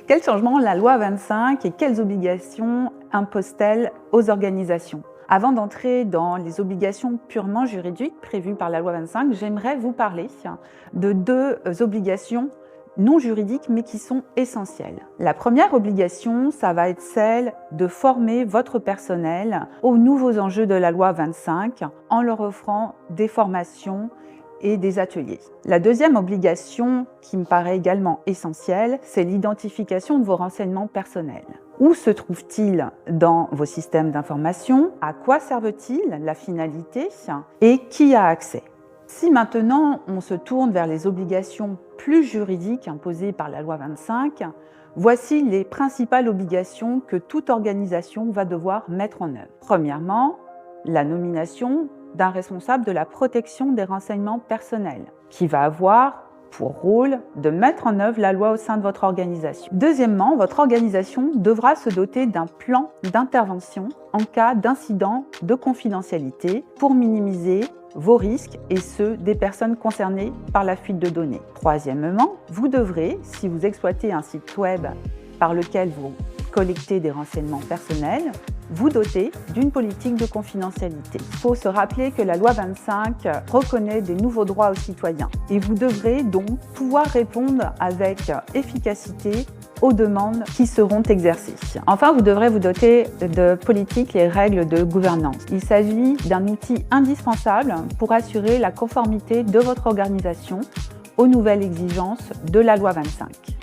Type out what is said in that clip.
Quel changement la loi 25 et quelles obligations impose-t-elle aux organisations? Avant d'entrer dans les obligations purement juridiques prévues par la loi 25, j'aimerais vous parler de deux obligations non juridiques mais qui sont essentielles. La première obligation, ça va être celle de former votre personnel aux nouveaux enjeux de la loi 25 en leur offrant des formations et des ateliers. La deuxième obligation, qui me paraît également essentielle, c'est l'identification de vos renseignements personnels. Où se trouvent-ils dans vos systèmes d'information? À quoi servent-ils? La finalité? Et qui a accès? Si maintenant on se tourne vers les obligations plus juridiques imposées par la loi 25, voici les principales obligations que toute organisation va devoir mettre en œuvre. Premièrement, la nomination d'un responsable de la protection des renseignements personnels, qui va avoir pour rôle de mettre en œuvre la loi au sein de votre organisation. Deuxièmement, votre organisation devra se doter d'un plan d'intervention en cas d'incident de confidentialité pour minimiser vos risques et ceux des personnes concernées par la fuite de données. Troisièmement, vous devrez, si vous exploitez un site web par lequel vous collectez des renseignements personnels, vous doter d'une politique de confidentialité. Il faut se rappeler que la loi 25 reconnaît des nouveaux droits aux citoyens et vous devrez donc pouvoir répondre avec efficacité aux demandes qui seront exercées. Enfin, vous devrez vous doter de politiques et règles de gouvernance. Il s'agit d'un outil indispensable pour assurer la conformité de votre organisation aux nouvelles exigences de la loi 25.